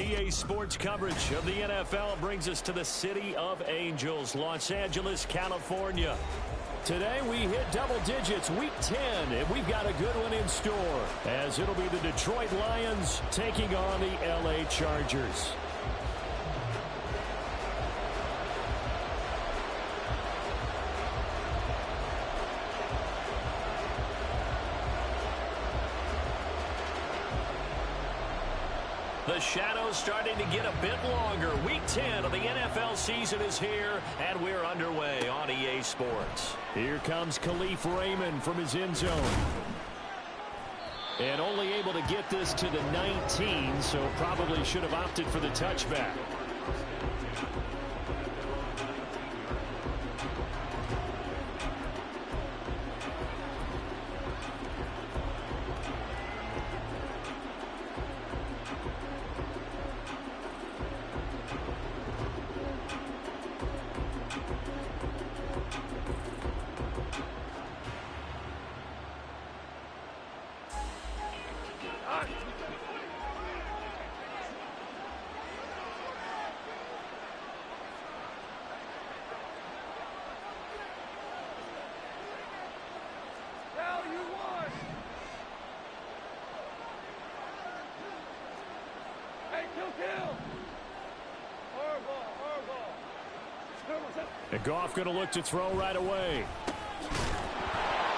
EA Sports coverage of the NFL brings us to the City of Angels, Los Angeles, California. Today we hit double digits, week 10, and we've got a good one in store, as it'll be the Detroit Lions taking on the LA Chargers. The shadow's starting to get a bit longer. Week 10 of the NFL season is here, and we're underway on EA Sports. Here comes Khalif Raymond from his end zone. And only able to get this to the 19, so probably should have opted for the touchback. And Goff going to look to throw right away.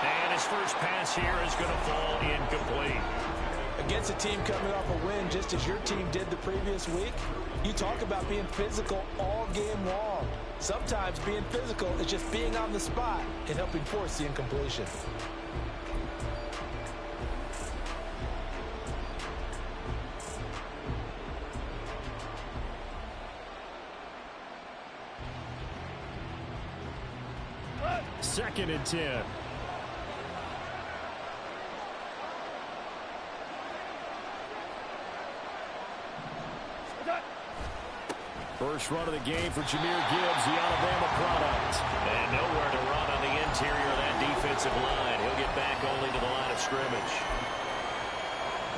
And his first pass here is going to fall incomplete. Against a team coming off a win just as your team did the previous week, you talk about being physical all game long. Sometimes being physical is just being on the spot and helping force the incompletion. Second and 10. First run of the game for Jahmyr Gibbs, the Alabama product. And nowhere to run on the interior of that defensive line. He'll get back only to the line of scrimmage.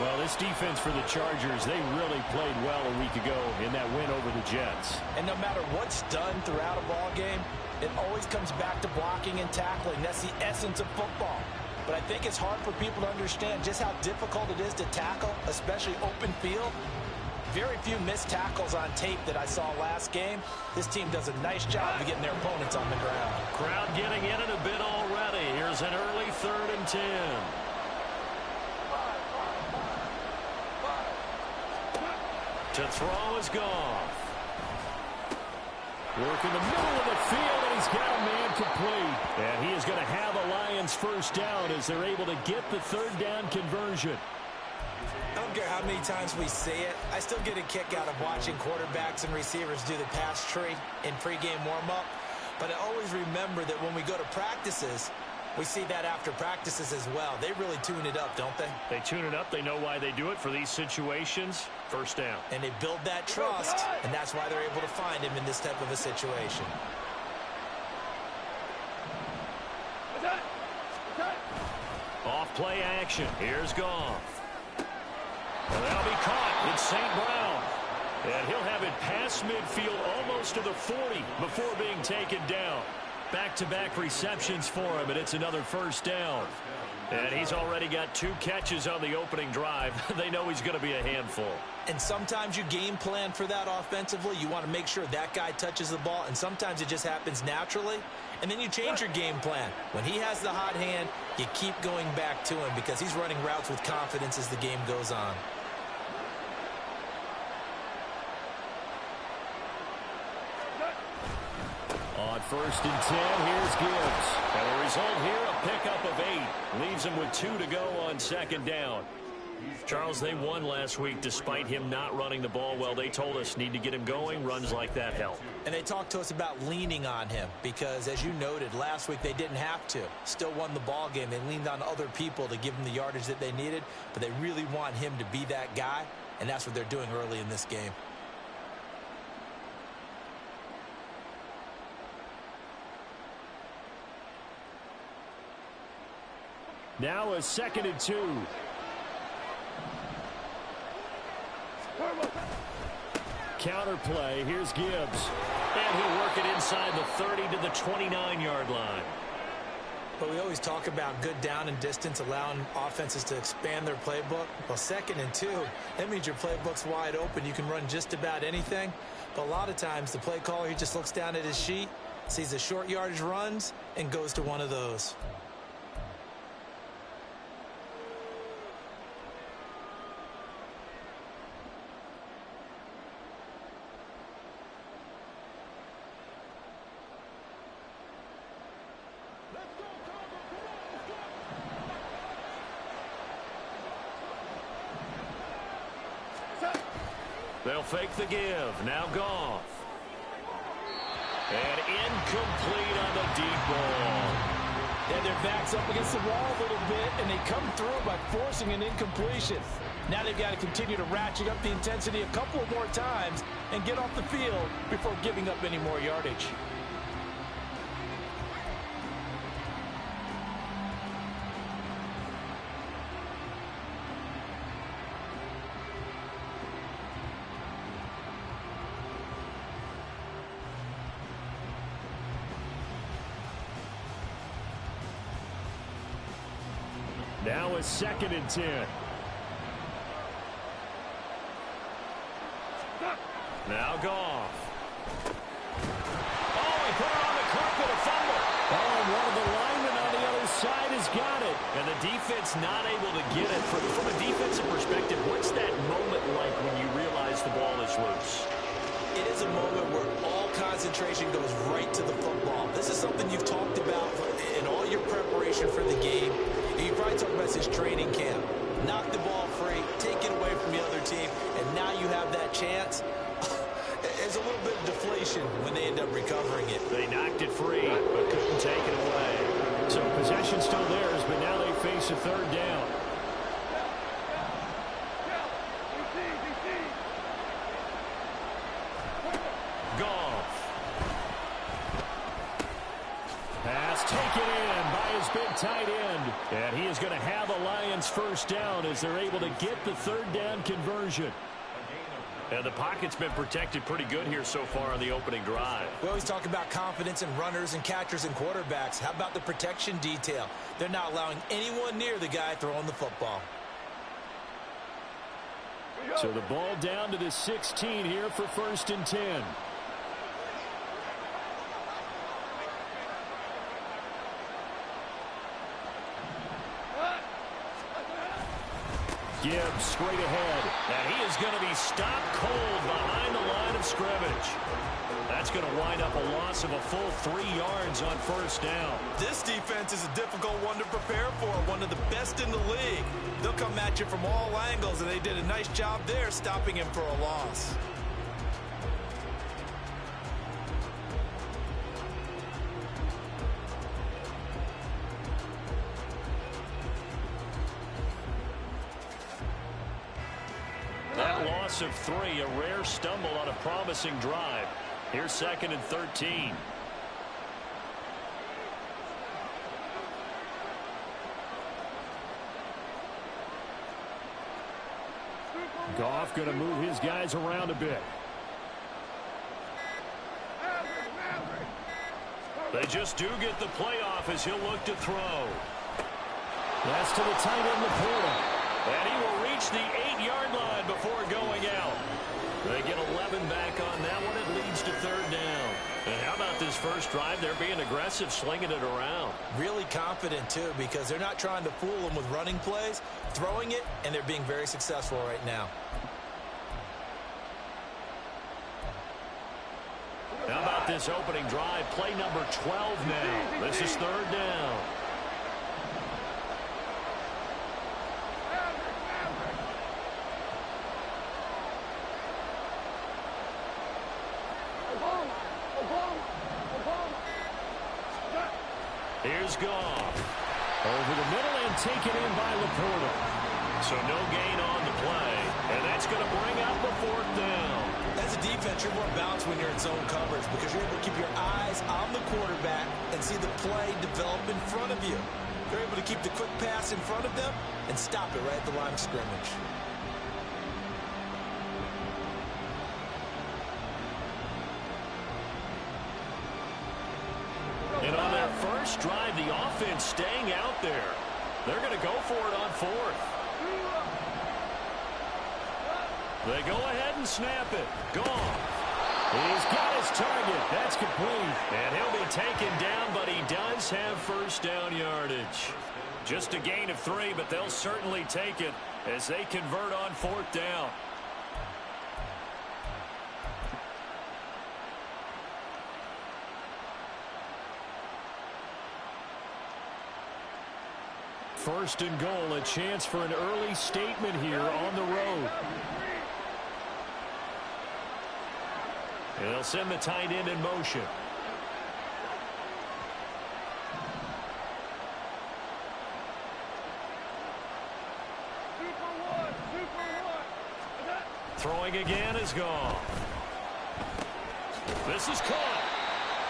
Well, this defense for the Chargers, they really played well a week ago in that win over the Jets. And no matter what's done throughout a ball game, it always comes back to blocking and tackling. That's the essence of football. But I think it's hard for people to understand just how difficult it is to tackle, especially open field. Very few missed tackles on tape that I saw last game. This team does a nice job of getting their opponents on the ground. Crowd getting in it a bit already. Here's an early 3rd and 10. To throw is Goff. Work in the middle of the field, and he's got a man complete. And he is going to have a Lions first down as they're able to get the 3rd down conversion. I don't care how many times we say it, I still get a kick out of watching quarterbacks and receivers do the pass tree in pregame warm-up. But I always remember that when we go to practices, we see that after practices as well. They really tune it up, don't they? They tune it up. They know why they do it for these situations. First down. And they build that trust, and that's why they're able to find him in this type of a situation. Off play action. Here's Goff. Well, that'll be caught. It's St. Brown. And he'll have it past midfield almost to the 40 before being taken down. Back-to-back receptions for him, and it's another first down. And he's already got 2 catches on the opening drive. They know he's going to be a handful. And sometimes you game plan for that offensively. You want to make sure that guy touches the ball, and sometimes it just happens naturally. And then you change your game plan. When he has the hot hand, you keep going back to him because he's running routes with confidence as the game goes on. On 1st and 10, here's Gibbs. And the result here, a pickup of 8. Leaves him with 2 to go on 2nd down. Charles, they won last week despite him not running the ball well. They told us need to get him going. Runs like that help. And they talked to us about leaning on him because, as you noted, last week they didn't have to. Still won the ball game. They leaned on other people to give them the yardage that they needed, but they really want him to be that guy, and that's what they're doing early in this game. Now a 2nd and 2. counter play. Here's Gibbs. And he'll work it inside the 30 to the 29-yard line. But we always talk about good down and distance, allowing offenses to expand their playbook. Well, 2nd and 2, that means your playbook's wide open. You can run just about anything. But a lot of times, the play caller, he just looks down at his sheet, sees the short yardage runs, and goes to one of those. They'll fake the give. Now Goff. And incomplete on the deep ball. And their back's up against the wall a little bit, and they come through by forcing an incompletion. Now they've got to continue to ratchet up the intensity a couple of more times and get off the field before giving up any more yardage. Now it's 2nd and 10. Now Goff. Oh, he put it on the carpet, a fumble. Oh, and one of the linemen on the other side has got it. And the defense not able to get it. From a defensive perspective, what's that moment like when you realize the ball is loose? It is a moment where all concentration goes right to the football. This is something you've talked about in all your preparation for the game. You probably talked about this training camp. Knock the ball free, take it away from the other team, and now you have that chance. There's a little bit of deflation when they end up recovering it. They knocked it free, but couldn't take it away. So possession still theirs, but now they face a 3rd down. Goff. Pass taken in by his big tight end. And he is going to have a Lions 1st down as they're able to get the 3rd down conversion. And the pocket's been protected pretty good here so far on the opening drive. We always talk about confidence in runners and catchers and quarterbacks. How about the protection detail? They're not allowing anyone near the guy throwing the football. So the ball down to the 16 here for 1st and 10. Gibbs straight ahead. And he is going to be stopped cold behind the line of scrimmage. That's going to wind up a loss of a full 3 yards on 1st down. This defense is a difficult one to prepare for, one of the best in the league. They'll come at you from all angles, and they did a nice job there stopping him for a loss. That loss of 3, a rare stumble on a promising drive. Here's 2nd and 13. Goff going to move his guys around a bit. They just do get the playoff as he'll look to throw. That's to the tight end, Laporta. And he will reach the 8-yard line before going out. They get 11 back on that one. It leads to 3rd down. And how about this first drive? They're being aggressive, slinging it around. Really confident, too, because they're not trying to fool them with running plays, throwing it, and they're being very successful right now. How about this opening drive? Play number 12 now. This is 3rd down. Here's Goff. Over the middle and taken in by Laporta. So no gain on the play. And that's going to bring up the 4th down. As a defense, you're more balanced when you're in zone coverage because you're able to keep your eyes on the quarterback and see the play develop in front of you. You're able to keep the quick pass in front of them and stop it right at the line of scrimmage. first drive, the offense staying out there. They're going to go for it on fourth. They go ahead and snap it. Gone. He's got his target. That's complete. And he'll be taken down, but he does have first down yardage. Just a gain of 3, but they'll certainly take it as they convert on fourth down. First and goal, a chance for an early statement here on the road. And they'll send the tight end in motion. Throwing again is gone. This is caught.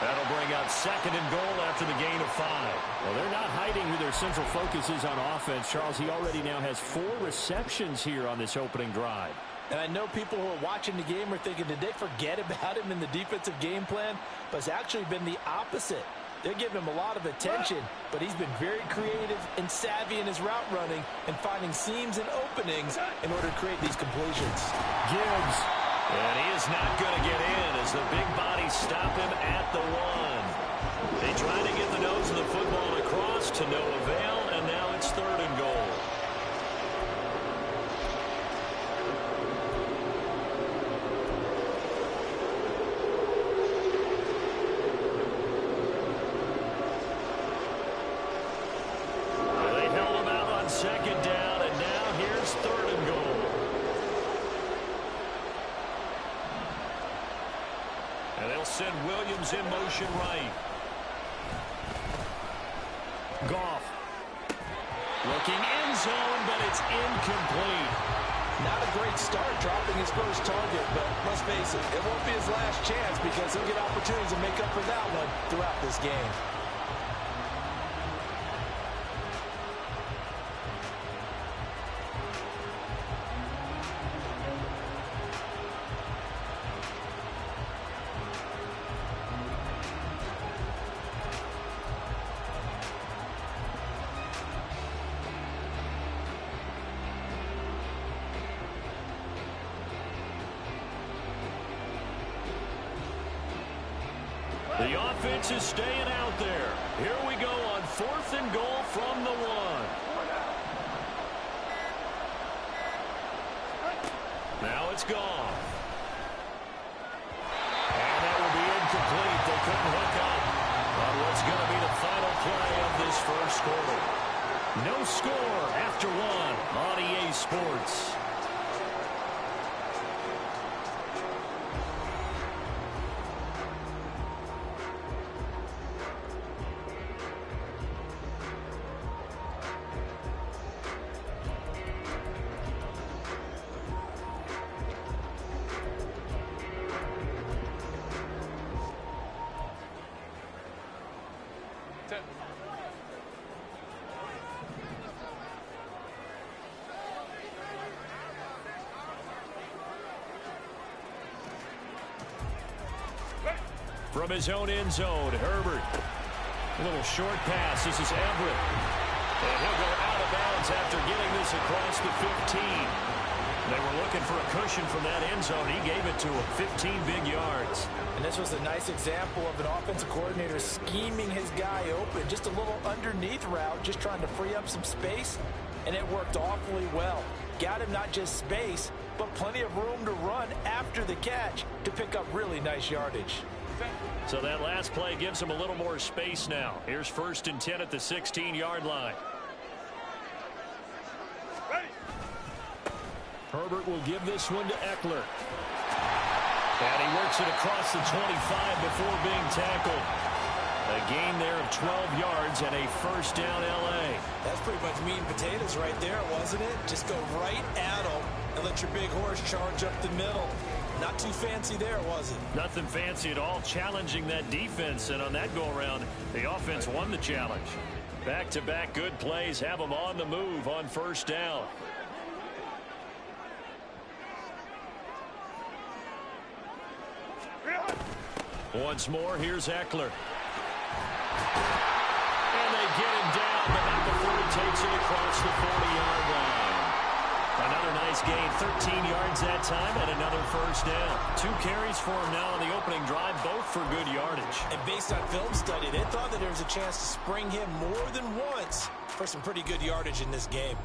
That'll bring up second and goal after the gain of 5. Well, they're not hiding who their central focus is on offense. Charles, he already now has 4 receptions here on this opening drive. And I know people who are watching the game are thinking, did they forget about him in the defensive game plan? But it's actually been the opposite. They're giving him a lot of attention, but he's been very creative and savvy in his route running and finding seams and openings in order to create these completions. Gibbs. And he is not going to get in as the big bodies stop him at the 1. They try to get the nose of the football across to no avail, and now it's third and goal. They held him out on second down, and now here's third and goal. And they'll send Williams in motion right. Goff. Looking end zone, but it's incomplete. Not a great start dropping his first target, but let's face it, it won't be his last chance because he'll get opportunities to make up for that one throughout this game. The offense is staying out there. Here we go on fourth and goal from the 1. Now it's gone. And that will be incomplete. They couldn't hook up on what's going to be the final play of this first quarter. No score after 1 on EA Sports. From his own end zone, Herbert. A little short pass. This is Everett. And he'll go out of bounds after getting this across the 15. They were looking for a cushion from that end zone. He gave it to him. 15 big yards. And this was a nice example of an offensive coordinator scheming his guy open. Just a little underneath route, just trying to free up some space. And it worked awfully well. Got him not just space, but plenty of room to run after the catch to pick up really nice yardage. So that last play gives him a little more space now. Here's first and 10 at the 16-yard line. Herbert will give this one to Eckler. And he works it across the 25 before being tackled. A gain there of 12 yards and a first down LA. That's pretty much meat and potatoes right there, wasn't it? Just go right at them and let your big horse charge up the middle. Not too fancy there, was it? Nothing fancy at all, challenging that defense. And on that go-around, the offense won the challenge. Back-to-back good plays have them on the move on first down. Once more, here's Eckler. get him down, but not before he takes it across the 40-yard line. Another nice gain, 13 yards that time, and another first down. 2 carries for him now on the opening drive, both for good yardage. And based on film study, they thought that there was a chance to spring him more than once for some pretty good yardage in this game.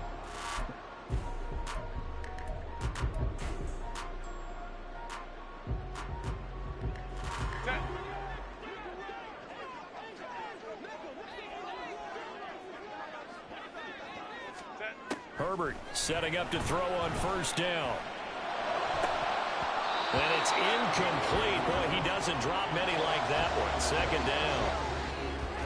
Herbert setting up to throw on first down. And it's incomplete. Boy, he doesn't drop many like that one. Second down.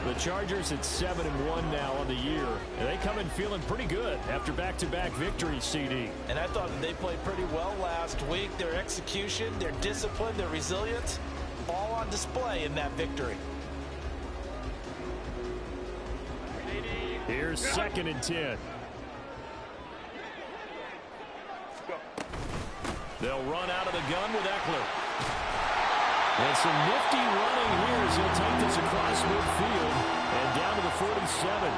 The Chargers at 7-1 now on the year. And they come in feeling pretty good after back-to-back victories, CD. And I thought that they played pretty well last week. Their execution, their discipline, their resilience, all on display in that victory. Here's 2nd and 10. They'll run out of the gun with Eckler. And some nifty running here as he'll take this across midfield and down to the 47.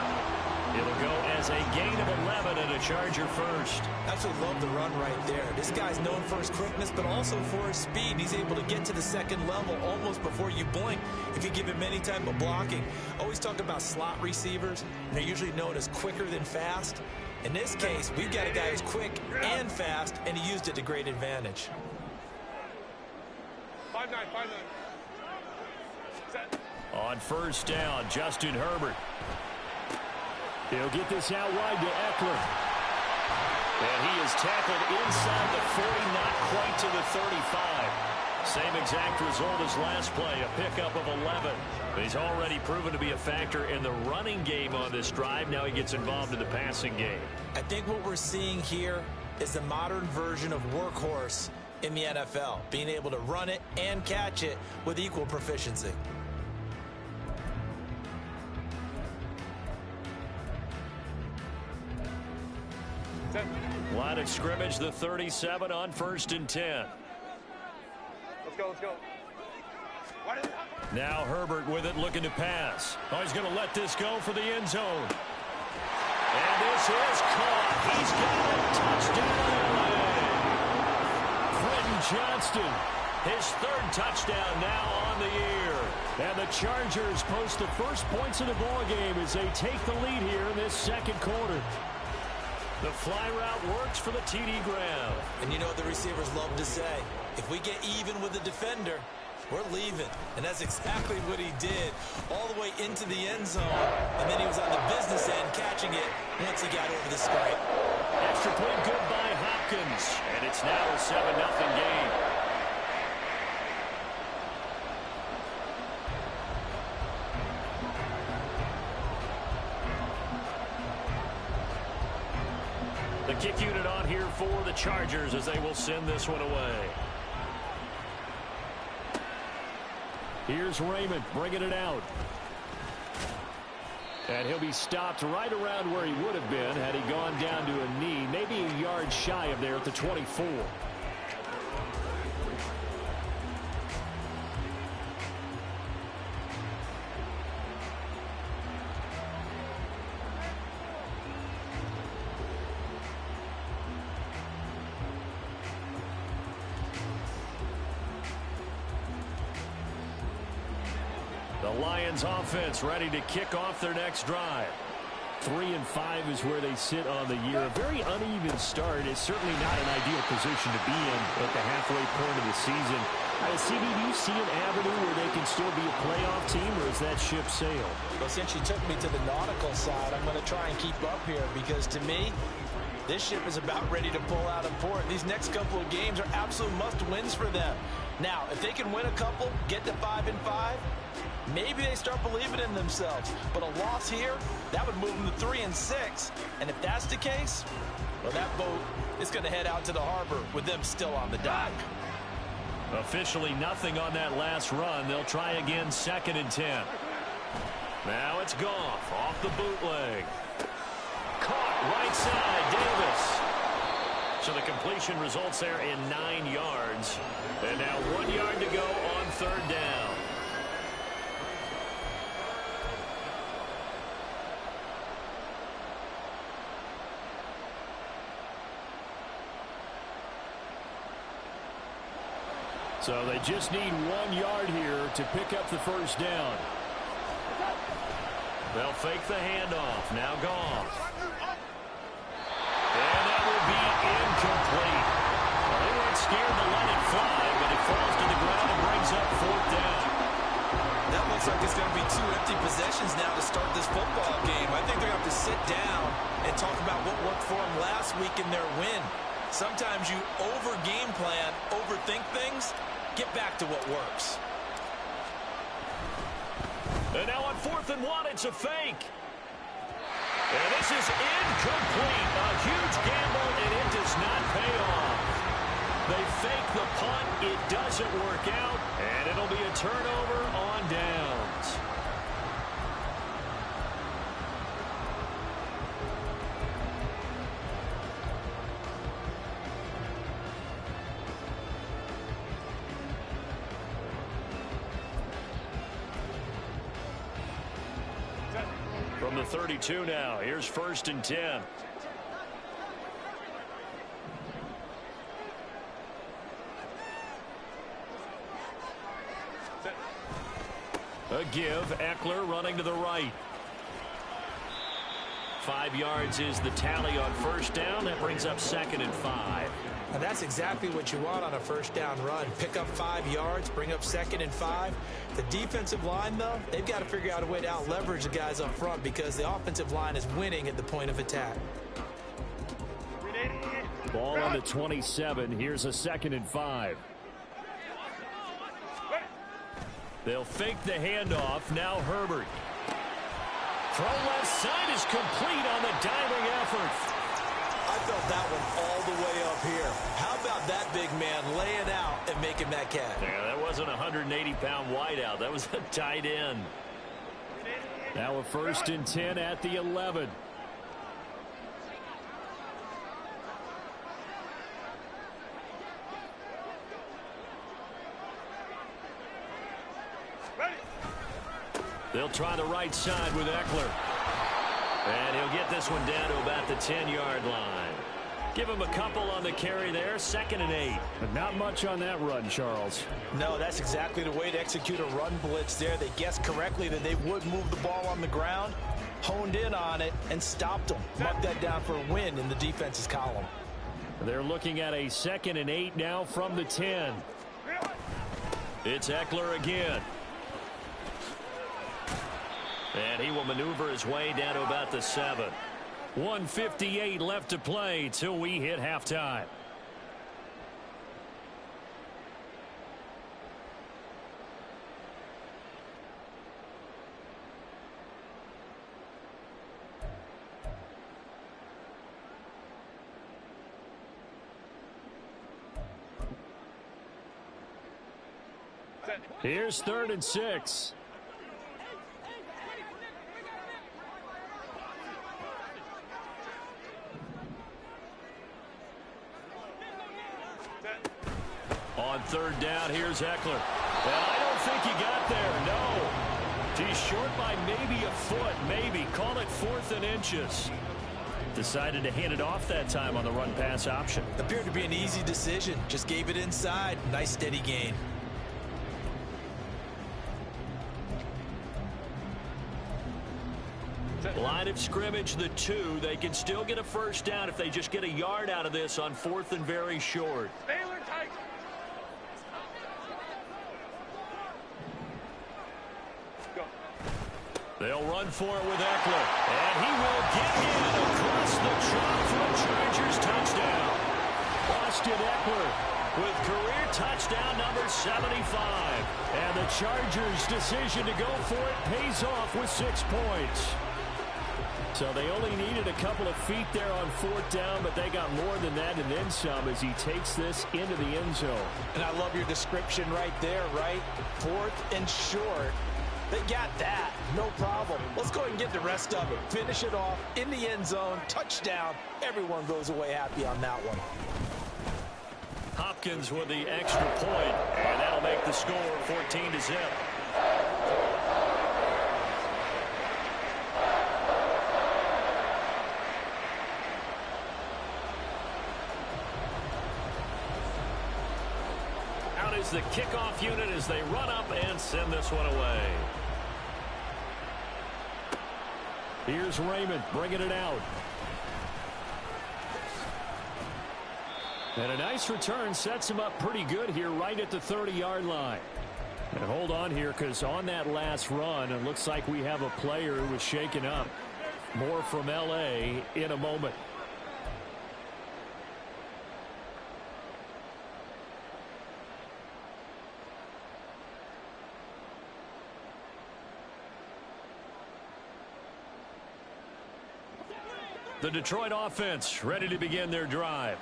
It'll go as a gain of 11 and a Charger first. Absolutely love the run right there. This guy's known for his quickness, but also for his speed. He's able to get to the second level almost before you blink if you give him any type of blocking. Always talk about slot receivers, and they're usually known as quicker than fast. In this case, we've got a guy who's quick and fast, and he used it to great advantage. 5-9. On first down, Justin Herbert. He'll get this out wide to Eckler. And he is tackled inside the 40, not quite to the 35. Same exact result as last play, a pickup of 11. He's already proven to be a factor in the running game on this drive. Now he gets involved in the passing game. I think what we're seeing here is the modern version of workhorse in the NFL, being able to run it and catch it with equal proficiency. Line of scrimmage, the 37 on 1st and 10. Let's go. Now Herbert with it, looking to pass. Oh, he's going to let this go for the end zone. And this is caught. He's got a touchdown. Quentin Johnston, his 3rd touchdown now on the year. And the Chargers post the first points of the ball game as they take the lead here in this 2nd quarter. The fly route works for the TD ground. And you know what the receivers love to say? If we get even with the defender, we're leaving. And that's exactly what he did, all the way into the end zone. And then he was on the business end catching it once he got over the stripe. Extra point good by Hopkins. And it's now a 7-0 game. The kick unit on here for the Chargers as they will send this one away. Here's Raymond bringing it out. And he'll be stopped right around where he would have been had he gone down to a knee, maybe a yard shy of there at the 24. The Lions offense ready to kick off their next drive. 3-5 is where they sit on the year. A very uneven start. It's certainly not an ideal position to be in at the halfway point of the season. CD, do you see an avenue where they can still be a playoff team, or is that ship sailed? Well, since you took me to the nautical side, I'm going to try and keep up here because, to me, this ship is about ready to pull out of port. These next couple of games are absolute must-wins for them. Now, if they can win a couple, get to 5-5, maybe they start believing in themselves. But a loss here, that would move them to 3-6. And if that's the case, well, that boat is going to head out to the harbor with them still on the dock. Officially nothing on that last run. They'll try again, 2nd and 10. Now it's Goff off the bootleg. Caught right side, Davis. So the completion results there in 9 yards. And now 1 yard to go on 3rd down. So they just need 1 yard here to pick up the first down. They'll fake the handoff. Now Goff. And that will be incomplete. Well, they weren't scared to let it fly, but it falls to the ground and brings up 4th down. That looks like it's going to be 2 empty possessions now to start this football game. I think they're going to have to sit down and talk about what worked for them last week in their win. Sometimes you over-game plan, overthink things. Get back to what works. And now on 4th and 1, it's a fake. And this is incomplete. A huge gamble, and it does not pay off. They fake the punt. It doesn't work out, and it'll be a turnover on downs. From the 32 now, here's 1st and 10. A give, Eckler running to the right. 5 yards is the tally on 1st down. That brings up 2nd and 5. And that's exactly what you want on a 1st down run. Pick up 5 yards, bring up 2nd and 5. The defensive line, though, they've got to figure out a way to out-leverage the guys up front because the offensive line is winning at the point of attack. Ball on the 27. Here's a 2nd and 5. They'll fake the handoff. Now Herbert. Throw left side is complete on the diving effort. I felt that one all the way up here. How about that big man laying out and making that catch? Yeah, that wasn't a 180-pound wideout. That was a tight end. Now a 1st and 10 at the 11. They'll try the right side with Eckler. And he'll get this one down to about the 10-yard line. Give him a couple on the carry there. 2nd and 8. But not much on that run, Charles. No, that's exactly the way to execute a run blitz there. They guessed correctly that they would move the ball on the ground, honed in on it, and stopped them. Mark that down for a win in the defense's column. They're looking at a 2nd and 8 now from the 10. It's Eckler again. And he will maneuver his way down to about the 7. 1:58 left to play till we hit halftime. Here's 3rd and 6. On 3rd down, here's Eckler. And I don't think he got there, no. He's short by maybe a foot, maybe. Call it 4th and inches. Decided to hand it off that time on the run-pass option. Appeared to be an easy decision. Just gave it inside. Nice steady gain. Line of scrimmage, the 2. They can still get a 1st down if they just get a yard out of this on 4th and very short. They'll run for it with Eckler. And he will get in across the chalk for a Chargers touchdown. Austin Eckler with career touchdown number 75. And the Chargers' decision to go for it pays off with 6 points. So they only needed a couple of feet there on 4th down, but they got more than that and then some as he takes this into the end zone. And I love your description right there, right? 4th and short. They got that. No problem. Let's go ahead and get the rest of it. Finish it off in the end zone. Touchdown. Everyone goes away happy on that one. Hopkins with the extra point, and that'll make the score 14-0. is the kickoff unit as they run up and send this one away. Here's Raymond bringing it out. And a nice return sets him up pretty good here right at the 30-yard line. And hold on here, because on that last run, it looks like we have a player who was shaken up. More from LA in a moment. The Detroit offense ready to begin their drive.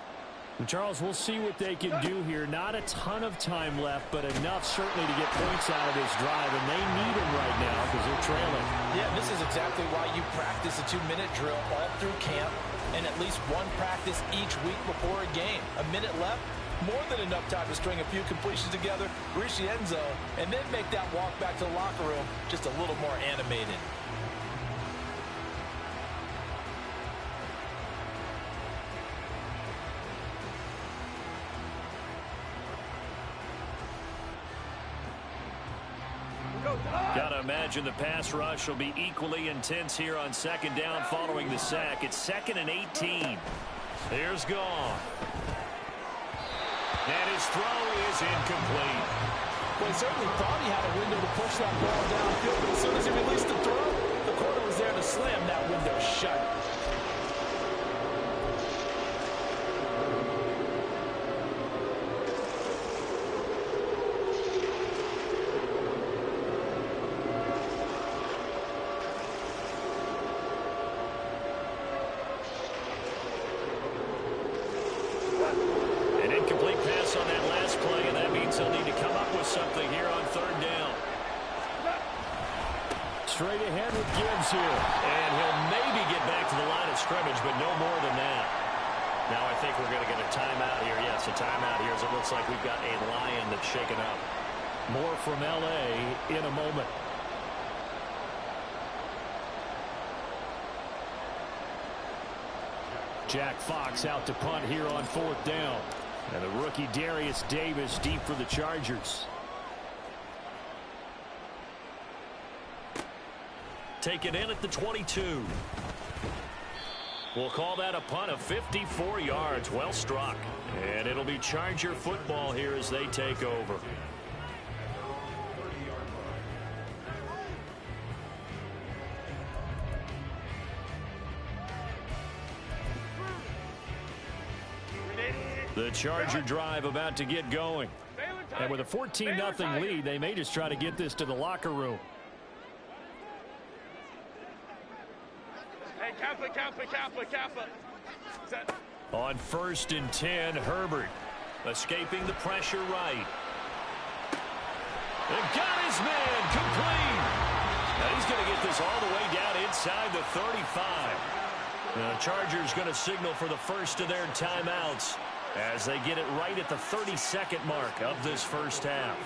And Charles, we'll see what they can do here. Not a ton of time left, but enough certainly to get points out of this drive, and they need them right now because they're trailing. Yeah, this is exactly why you practice a 2-minute drill all through camp and at least one practice each week before a game. A minute left, more than enough time to string a few completions together, reach the end zone, and then make that walk back to the locker room just a little more animated. Gotta imagine the pass rush will be equally intense here on second down following the sack. It's 2nd and 18. Here's Goff. And his throw is incomplete. Well, he certainly thought he had a window to push that ball downfield, but as soon as he released the throw, the corner was there to slam that window shut. Straight ahead with Gibbs here. And he'll maybe get back to the line of scrimmage, but no more than that. Now I think we're going to get a timeout here. Yes, a timeout here as it looks like we've got a Lion that's shaken up. More from LA in a moment. Jack Fox out to punt here on 4th down. And the rookie Darius Davis deep for the Chargers. Take it in at the 22. We'll call that a punt of 54 yards. Well struck. And it'll be Charger football here as they take over. The Charger drive about to get going. And with a 14-0 lead, they may just try to get this to the locker room. Kappa. On 1st and 10, Herbert escaping the pressure right. And got his man complete. Now he's going to get this all the way down inside the 35. The Chargers going to signal for the first of their timeouts as they get it right at the 32nd mark of this first half.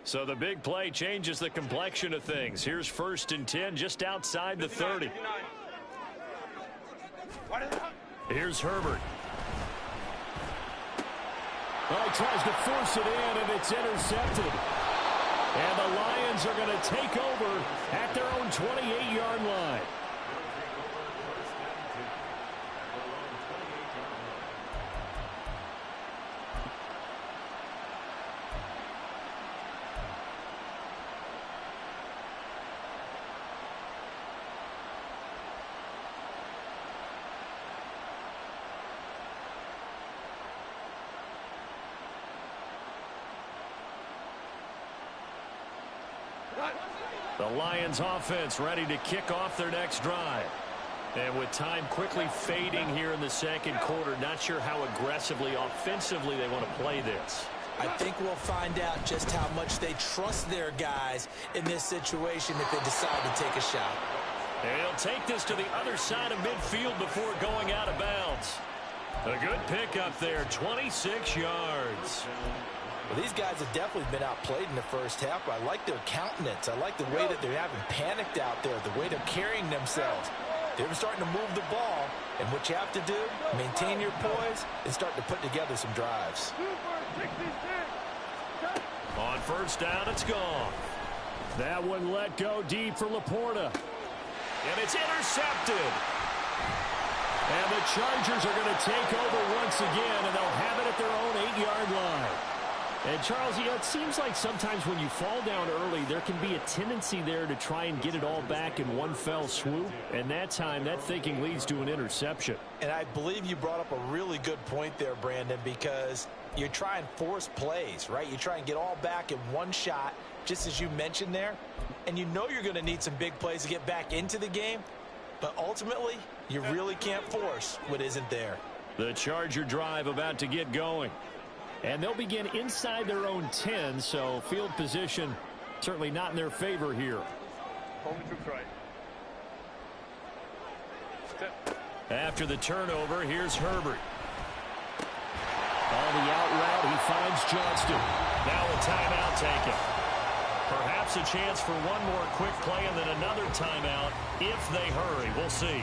So the big play changes the complexion of things. Here's 1st and 10 just outside the 30. Here's Herbert. Well, he tries to force it in, and it's intercepted. And the Lions are going to take over at their own 28-yard line. The Lions offense ready to kick off their next drive. And with time quickly fading here in the second quarter, not sure how aggressively, offensively they want to play this. I think we'll find out just how much they trust their guys in this situation if they decide to take a shot. And he'll take this to the other side of midfield before going out of bounds. A good pickup there, 26 yards. Well, these guys have definitely been outplayed in the first half, but I like their countenance. I like the way that they're having panicked out there, the way they're carrying themselves. They're starting to move the ball, and what you have to do, maintain your poise and start to put together some drives. On first down, it's gone. That one let go deep for Laporta. And it's intercepted. And the Chargers are going to take over once again, and they'll have it at their own 8-yard line. And, Charles, you know, it seems like sometimes when you fall down early, there can be a tendency there to try and get it all back in one fell swoop. And that time, that thinking leads to an interception. And I believe you brought up a really good point there, Brandon, because you're trying force plays, right? You try and get all back in one shot, just as you mentioned there. And you know you're going to need some big plays to get back into the game. But ultimately, you really can't force what isn't there. The Charger drive about to get going. And they'll begin inside their own 10, so field position certainly not in their favor here. Home troops right. Step. After the turnover, here's Herbert. On the out route, he finds Johnston. Now a timeout taken. Perhaps a chance for one more quick play and then another timeout if they hurry. We'll see.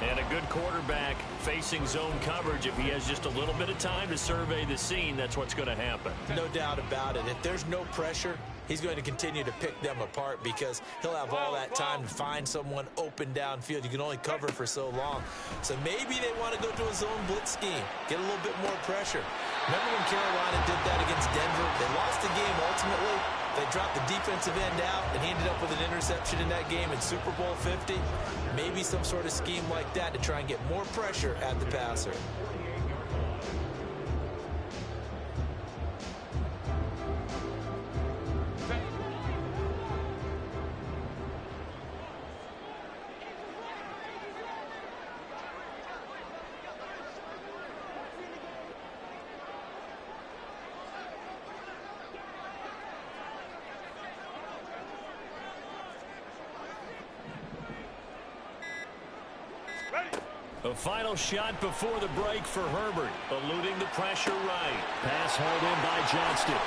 And a good quarterback facing zone coverage. If he has just a little bit of time to survey the scene, that's what's going to happen. No doubt about it. If there's no pressure, he's going to continue to pick them apart because he'll have all that time to find someone open downfield. You can only cover for so long. So maybe they want to go to a zone blitz scheme, get a little bit more pressure. Remember when Carolina did that against Denver? They lost the game ultimately. They dropped the defensive end out, and he ended up with an interception in that game in Super Bowl 50. Maybe some sort of scheme like that to try and get more pressure at the passer. A final shot before the break for Herbert, eluding the pressure right. Pass hauled in by Johnston.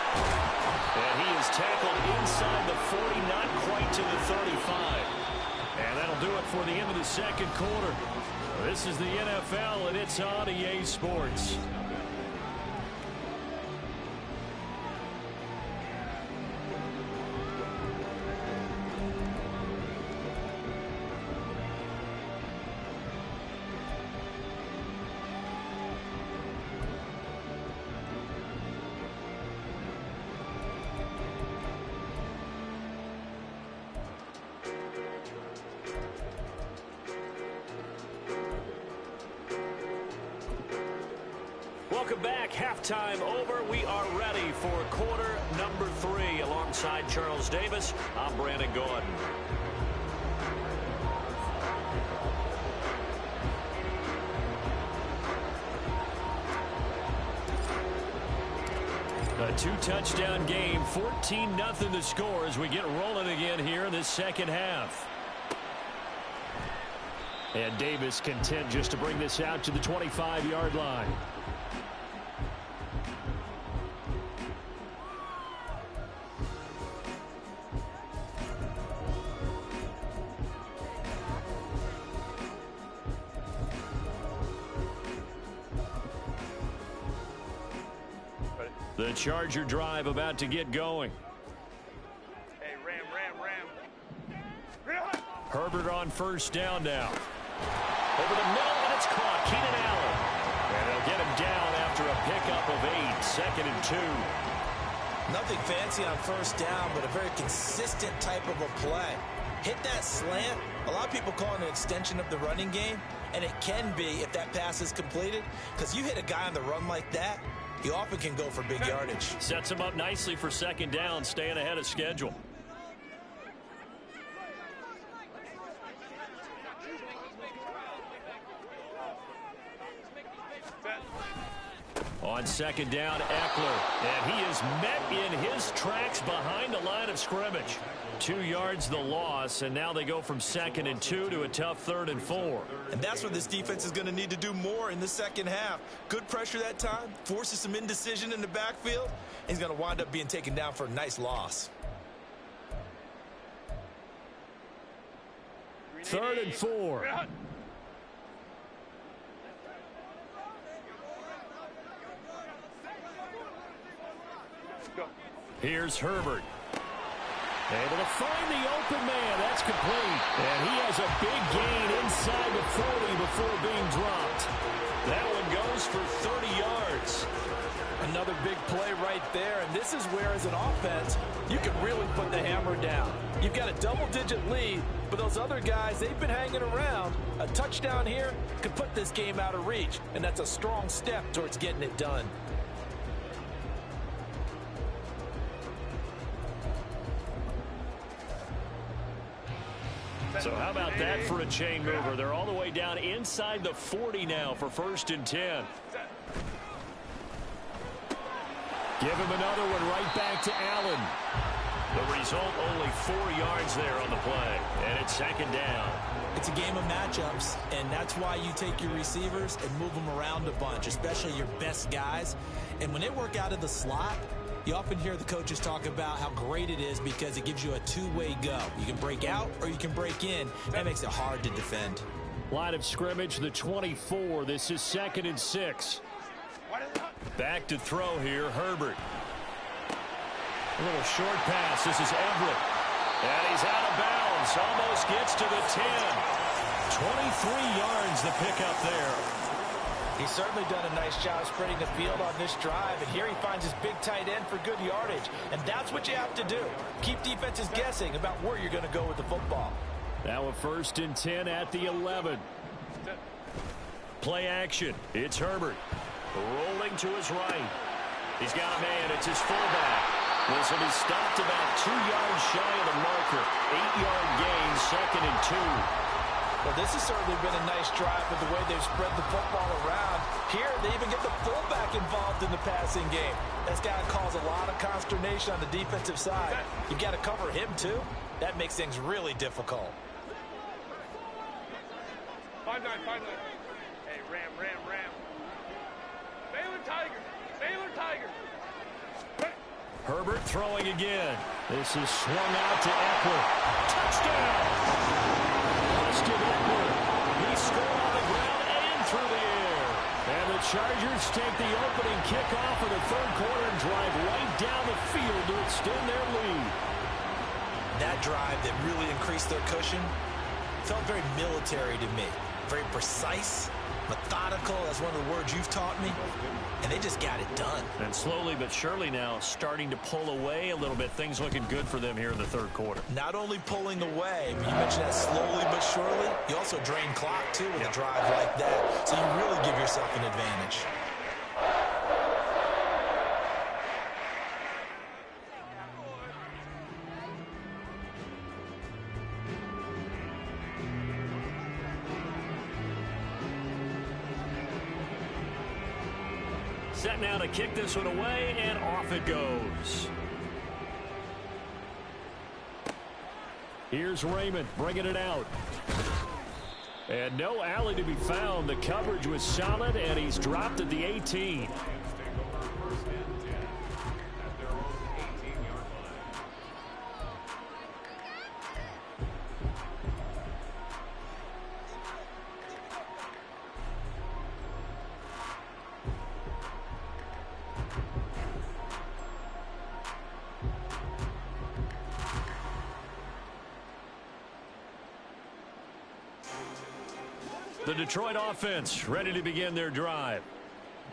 And he is tackled inside the 40, not quite to the 35. And that'll do it for the end of the second quarter. This is the NFL, and it's on EA Sports. Welcome back. Halftime over. We are ready for quarter number 3. Alongside Charles Davis, I'm Brandon Gordon. A 2-touchdown game, 14-0 the score as we get rolling again here in this second half. And Davis content just to bring this out to the 25-yard line. The Charger drive about to get going. Hey, ram. Herbert on first down now. Over the middle, and it's caught. Keenan Allen. And they'll get him down after a pickup of 8. 2nd and 2. Nothing fancy on first down, but a very consistent type of a play. Hit that slant. A lot of people call it an extension of the running game, and it can be if that pass is completed, because you hit a guy on the run like that, he often can go for big yardage. Sets him up nicely for second down, staying ahead of schedule. On second down, Eckler. And he is met in his tracks behind the line of scrimmage. 2 yards the loss, and now they go from 2nd and 2 to a tough 3rd and 4. And that's what this defense is going to need to do more in the second half. Good pressure that time, forces some indecision in the backfield. He's going to wind up being taken down for a nice loss. 3rd and 4. Here's Herbert. Able to find the open man. That's complete. And he has a big gain inside the 40 before being dropped. That one goes for 30 yards. Another big play right there. And this is where, as an offense, you can really put the hammer down. You've got a double-digit lead, but those other guys, they've been hanging around. A touchdown here could put this game out of reach. And that's a strong step towards getting it done. So how about that for a chain mover? They're all the way down inside the 40 now for 1st and 10. Give him another one right back to Allen. The result, only 4 yards there on the play. And it's 2nd down. It's a game of matchups, and that's why you take your receivers and move them around a bunch, especially your best guys. And when they work out of the slot, you often hear the coaches talk about how great it is because it gives you a two-way go. You can break out or you can break in. That makes it hard to defend. Line of scrimmage, the 24. This is 2nd and 6. Back to throw here, Herbert. A little short pass. This is Everett. And he's out of bounds. Almost gets to the 10. 23 yards the pickup there. He's certainly done a nice job spreading the field on this drive, and here he finds his big tight end for good yardage. And that's what you have to do. Keep defenses guessing about where you're going to go with the football. Now a 1st and 10 at the 11. Play action. It's Herbert. Rolling to his right. He's got a man. It's his fullback. This will be stopped about 2 yards shy of the marker. 8-yard gain, 2nd and 2. Well, this has certainly been a nice drive with the way they've spread the football around. Here, they even get the fullback involved in the passing game. That's got to cause a lot of consternation on the defensive side. You've got to cover him, too. That makes things really difficult. 5-9, 5-9. Hey, Ram. Baylor Tiger. Herbert throwing again. This is swung out to Eckler. Touchdown! Austin Eckler. He scored on the ground and through the air. And the Chargers take the opening kickoff of the 3rd quarter and drive right down the field to extend their lead. That drive that really increased their cushion felt very military to me. Very precise, methodical. That's one of the words you've taught me. And they just got it done. And slowly but surely now starting to pull away a little bit. Things looking good for them here in the 3rd quarter. Not only pulling away, but you mentioned that slowly but surely. You also drain clock, too, with a drive like that. So you really give yourself an advantage. Set now to kick this one away, and off it goes. Here's Raymond bringing it out. And no alley to be found. The coverage was solid, and he's dropped at the 18. The Detroit offense ready to begin their drive.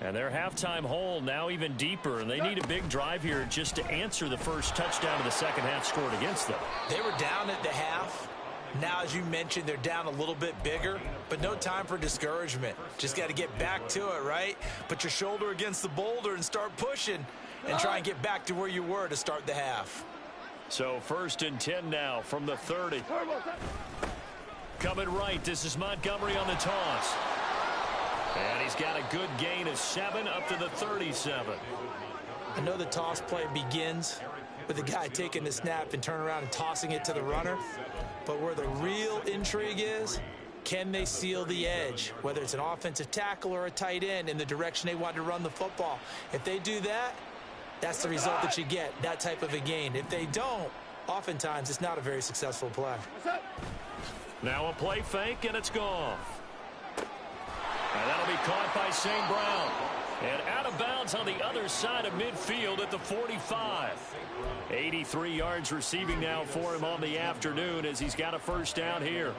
And their halftime hole now even deeper, and they need a big drive here just to answer the first touchdown of the second half scored against them. They were down at the half. Now, as you mentioned, they're down a little bit bigger, but no time for discouragement. Just got to get back to it, right? Put your shoulder against the boulder and start pushing and try and get back to where you were to start the half. So 1st and 10 now from the 30. Coming right, this is Montgomery on the toss. And he's got a good gain of 7 up to the 37. I know the toss play begins with the guy taking the snap and turning around and tossing it to the runner. But where the real intrigue is, can they seal the edge, whether it's an offensive tackle or a tight end, in the direction they want to run the football? If they do that, that's the result that you get, that type of a gain. If they don't, oftentimes it's not a very successful play. Now a play fake, and it's gone. And that'll be caught by St. Brown. And out of bounds on the other side of midfield at the 45. 83 yards receiving now for him on the afternoon as he's got a first down here.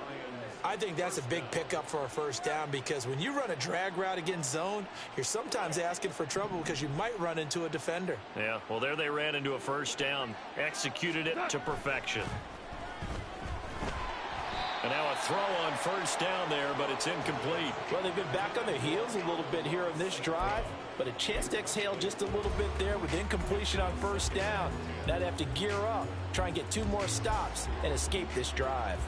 I think that's a big pickup for a first down, because when you run a drag route against zone, you're sometimes asking for trouble because you might run into a defender. Yeah, well, there they ran into a first down, executed it to perfection. And now a throw on first down there, but it's incomplete. Well, they've been back on their heels a little bit here on this drive, but a chance to exhale just a little bit there with incompletion on first down. Now they have to gear up, try and get 2 more stops, and escape this drive.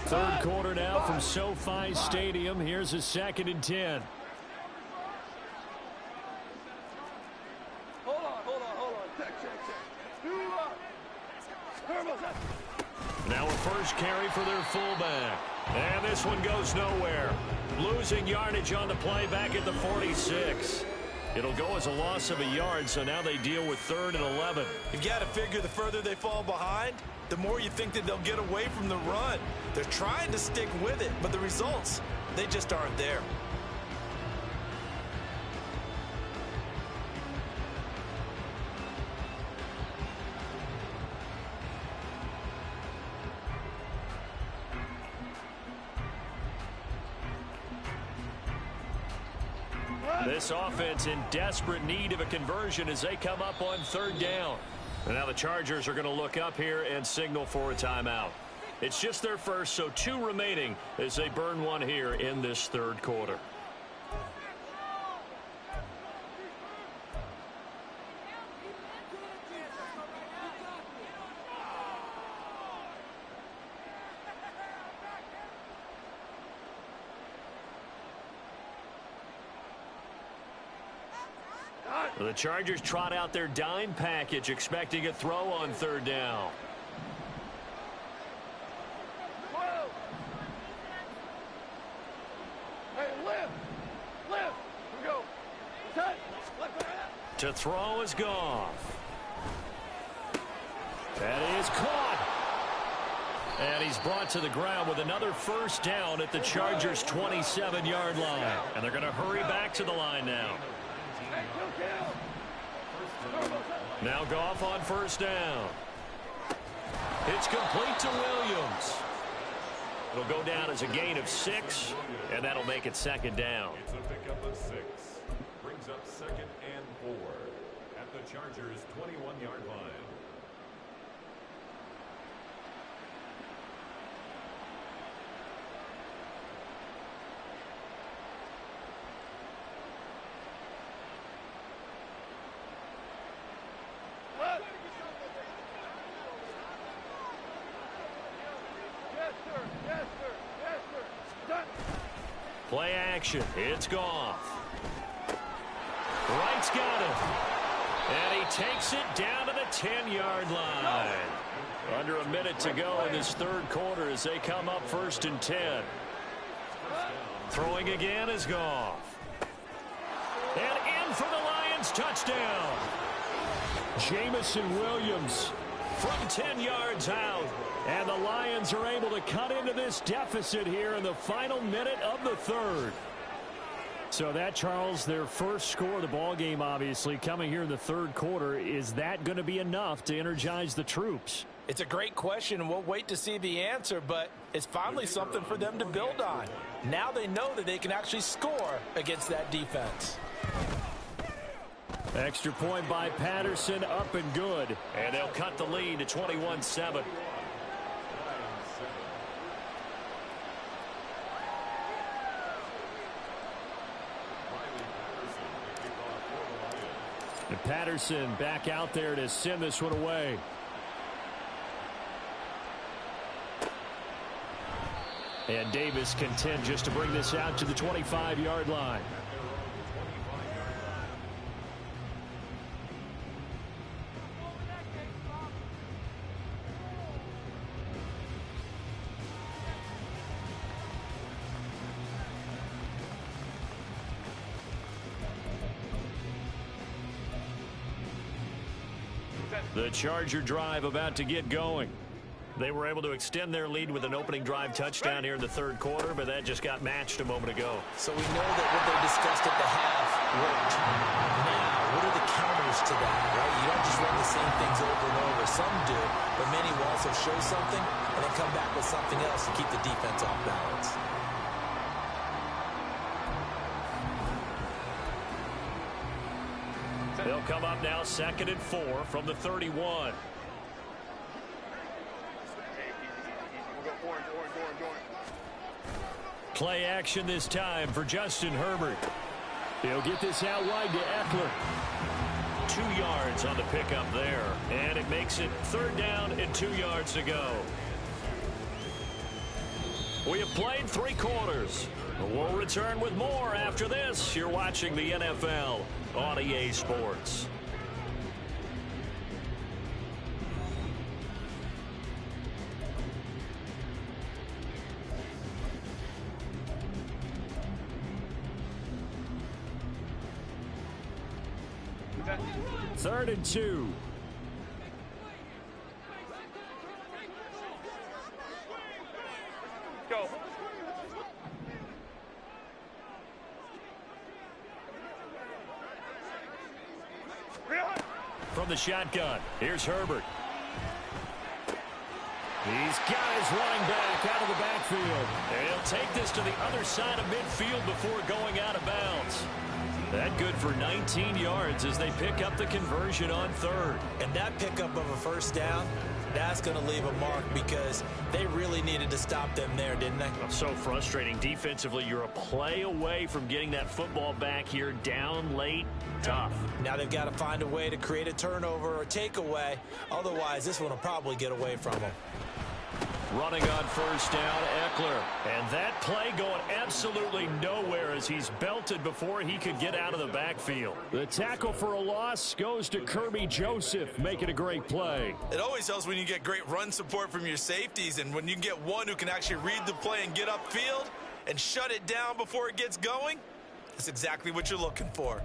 Third quarter now from SoFi Stadium. Here's a 2nd and 10. Hold on. Check. Now a first carry for their fullback. And this one goes nowhere. Losing yardage on the play back at the 46. It'll go as a loss of a yard, so now they deal with 3rd and 11. You've got to figure the further they fall behind, the more you think that they'll get away from the run. They're trying to stick with it, but the results, they just aren't there. This offense in desperate need of a conversion as they come up on 3rd down. And now the Chargers are going to look up here and signal for a timeout. It's just their first, so 2 remaining as they burn one here in this 3rd quarter. The Chargers trot out their dime package, expecting a throw on 3rd down. Hey, lift. Here we go. To throw is Goff. That is caught. And he's brought to the ground with another first down at the Chargers' 27-yard line. And they're going to hurry back to the line now. Now Goff on first down. It's complete to Williams. It'll go down as a gain of 6, and that'll make it 2nd down. It's a pickup of 6. Brings up 2nd and 4 at the Chargers' 21-yard line. Play action. It's Goff. Wright's got him. And he takes it down to the 10-yard line. Under a minute to go in this 3rd quarter as they come up 1st and 10. Throwing again is Goff. And in for the Lions touchdown. Jamison Williams From 10 yards out. And the Lions are able to cut into this deficit here in the final minute of the 3rd. So that, Charles, their first score of the ball game, obviously, coming here in the 3rd quarter. Is that going to be enough to energize the troops? It's a great question, and we'll wait to see the answer, but it's finally something for them to build on. Now they know that they can actually score against that defense. Extra point by Patterson, up and good. And they'll cut the lead to 21-7. And Patterson back out there to send this one away. And Davis content just to bring this out to the 25-yard line. The Charger drive about to get going. They were able to extend their lead with an opening drive touchdown here in the third quarter, but that just got matched a moment ago. So we know that what they discussed at the half worked. Now, what are the counters to that, right? You don't just run the same things over and over. Some do, but many will also show something and then come back with something else to keep the defense off balance. They'll come up now 2nd and 4 from the 31. Play action this time for Justin Herbert. He'll get this out wide to Eckler. 2 yards on the pickup there. And it makes it 3rd down and 2 yards to go. We have played 3 quarters. We'll return with more after this. You're watching the NFL on EA Sports. Third and 2. Go. From the shotgun, here's Herbert. He's got his running back out of the backfield. And he'll take this to the other side of midfield before going out of bounds. That good for 19 yards as they pick up the conversion on 3rd. And that pickup of a first down, that's going to leave a mark because they really needed to stop them there, didn't they? So frustrating defensively. You're a play away from getting that football back here down late. Tough. Now they've got to find a way to create a turnover or takeaway. Otherwise, this one will probably get away from them. Running on 1st down, Eckler. And that play going absolutely nowhere as he's belted before he could get out of the backfield. The tackle for a loss goes to Kirby Joseph, making a great play. It always helps when you get great run support from your safeties, and when you get one who can actually read the play and get upfield and shut it down before it gets going, that's exactly what you're looking for.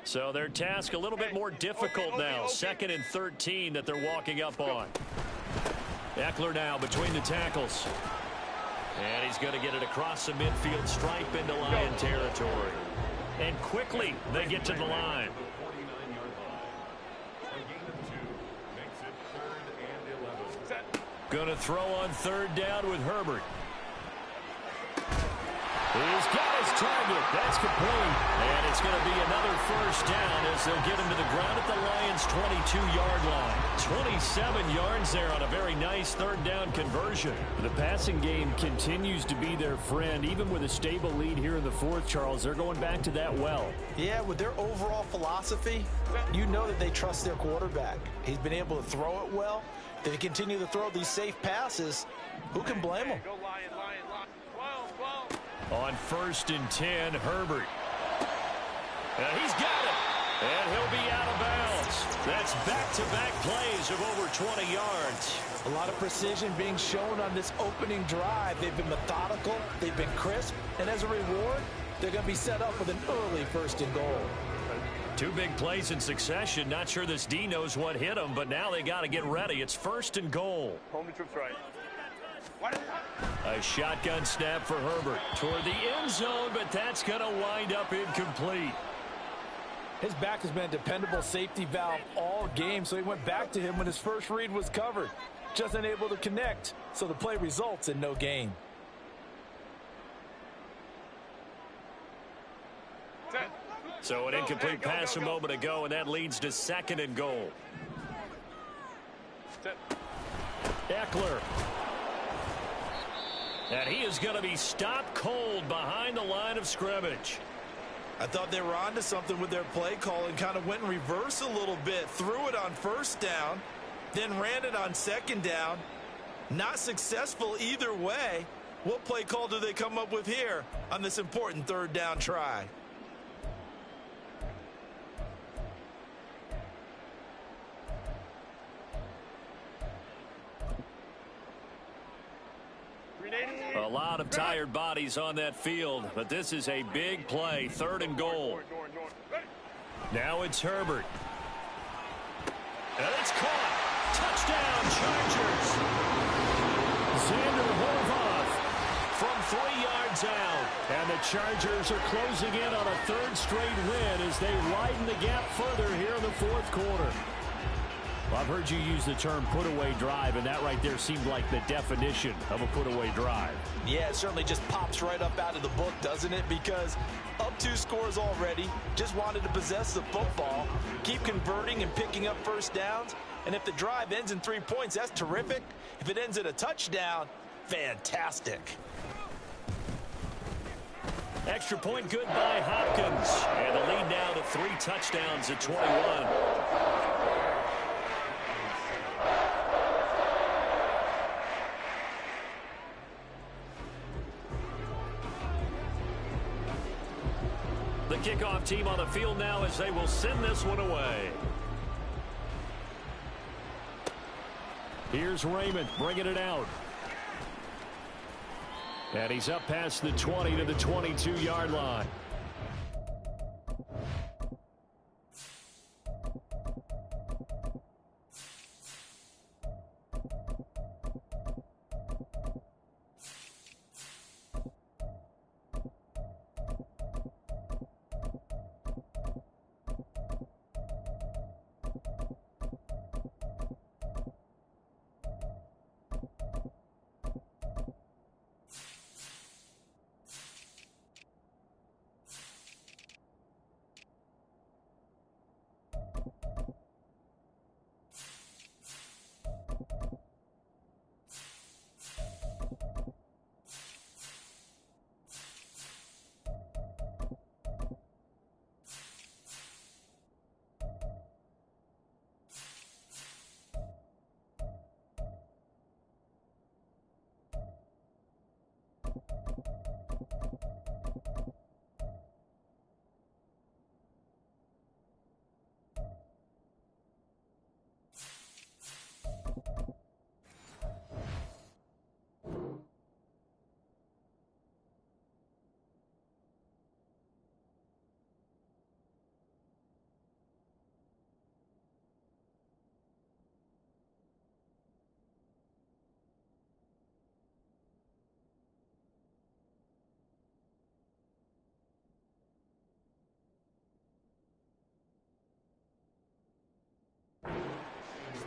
So their task a little bit more difficult now. 2nd and 13 that they're walking up on. Eckler now between the tackles. And he's going to get it across the midfield stripe into Lion territory. And quickly they get to the line. Going to throw on 3rd down with Herbert. He's got his target. That's complete. And it's going to be another first down as they'll get him to the ground at the Lions' 22-yard line. 27 yards there on a very nice 3rd down conversion. The passing game continues to be their friend. Even with a stable lead here in the 4th, Charles, they're going back to that well. Yeah, with their overall philosophy, you know that they trust their quarterback. He's been able to throw it well. If they continue to throw these safe passes, who can blame them? Go Lion, Lion, Lion. Well. On 1st and 10, Herbert. He's got it. And he'll be out of bounds. That's back-to-back plays of over 20 yards. A lot of precision being shown on this opening drive. They've been methodical. They've been crisp. And as a reward, they're going to be set up with an early 1st and goal. 2 big plays in succession. Not sure this D knows what hit him, but now they got to get ready. It's 1st and goal. Home to troops right. A shotgun snap for Herbert toward the end zone, but that's going to wind up incomplete. His back has been a dependable safety valve all game, so he went back to him when his first read was covered. Just unable to connect, so the play results in no gain. So an incomplete pass a moment ago, and that leads to 2nd and goal. Eckler. And he is going to be stopped cold behind the line of scrimmage. I thought they were onto something with their play call and kind of went in reverse a little bit. Threw it on 1st down, then ran it on 2nd down. Not successful either way. What play call do they come up with here on this important 3rd down try? A lot of tired bodies on that field, but this is a big play. 3rd and goal. Now it's Herbert. And it's caught. Touchdown, Chargers. Xander Horvath from 3 yards out. And the Chargers are closing in on a 3rd straight win as they widen the gap further here in the 4th quarter. Well, I've heard you use the term put-away drive, and that right there seemed like the definition of a put-away drive. Yeah, it certainly just pops right up out of the book, doesn't it? Because up 2 scores already, just wanted to possess the football, keep converting and picking up 1st downs. And if the drive ends in 3 points, that's terrific. If it ends in a touchdown, fantastic. Extra point good by Hopkins. And the lead now to 3 touchdowns at 21. The kickoff team on the field now as they will send this one away. Here's Raymond bringing it out. And he's up past the 20 to the 22-yard line.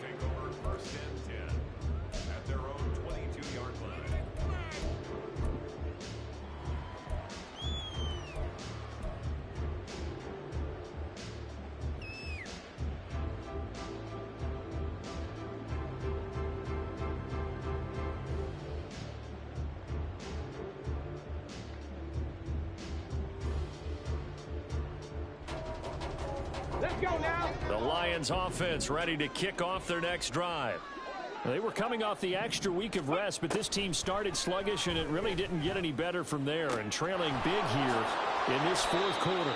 Take over 1st and 10 at their own 22-yard line. Let's go now. The Lions offense ready to kick off their next drive. They were coming off the extra week of rest, but this team started sluggish, and it really didn't get any better from there, and trailing big here in this 4th quarter.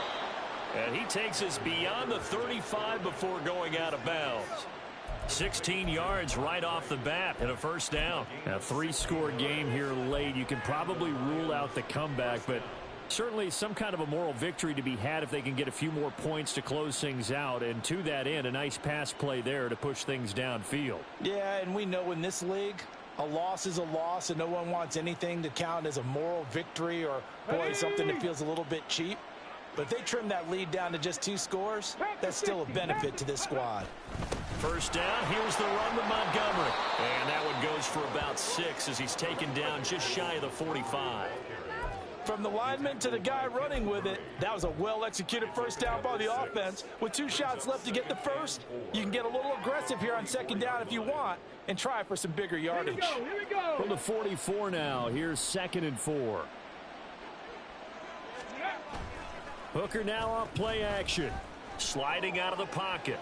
And he takes us beyond the 35 before going out of bounds. 16 yards right off the bat and a 1st down. A 3-score game here late. You can probably rule out the comeback, but certainly some kind of a moral victory to be had if they can get a few more points to close things out. And to that end, a nice pass play there to push things downfield. Yeah, and we know in this league, a loss is a loss, and no one wants anything to count as a moral victory or, boy, something that feels a little bit cheap. But if they trim that lead down to just 2 scores, that's still a benefit to this squad. First down, here's the run with Montgomery. And that one goes for about 6 as he's taken down just shy of the 45. From the lineman to the guy running with it, that was a well-executed first down by the offense. With 2 shots left to get the first, you can get a little aggressive here on second down if you want and try for some bigger yardage. Here we go. From the 44 now, here's 2nd and 4. Hooker now off play action. Sliding out of the pocket.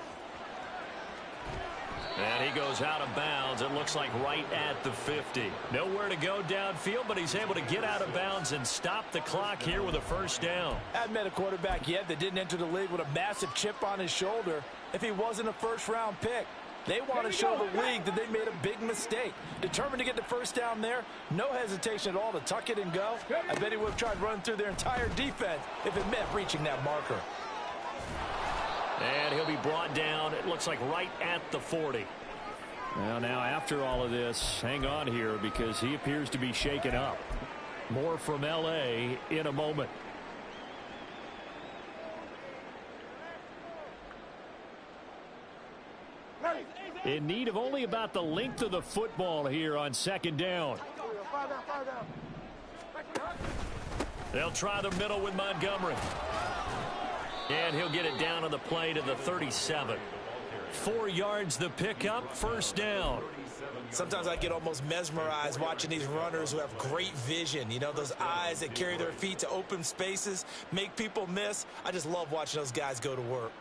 And he goes out of bounds. It looks like right at the 50. Nowhere to go downfield, but he's able to get out of bounds and stop the clock here with a first down. I haven't met a quarterback yet that didn't enter the league with a massive chip on his shoulder if he wasn't a first-round pick. They want to show the league that they made a big mistake. Determined to get the first down there, no hesitation at all to tuck it and go. I bet he would have tried running through their entire defense if it meant reaching that marker. And he'll be brought down, it looks like right at the 40. Well, now after all of this, hang on here because he appears to be shaken up. More from LA in a moment. In need of only about the length of the football here on second down. They'll try the middle with Montgomery. And he'll get it down on the play to the 37. 4 yards the pickup, first down. Sometimes I get almost mesmerized watching these runners who have great vision. You know, those eyes that carry their feet to open spaces, make people miss. I just love watching those guys go to work.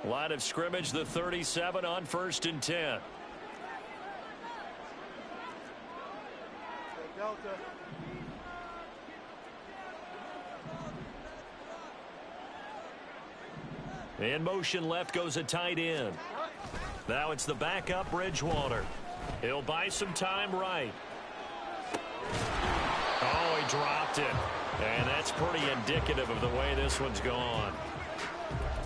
Line of scrimmage, the 37 on 1st and 10. In motion left goes a tight end. Now it's the backup Bridgewater. He'll buy some time right. Oh, he dropped it. And that's pretty indicative of the way this one's gone.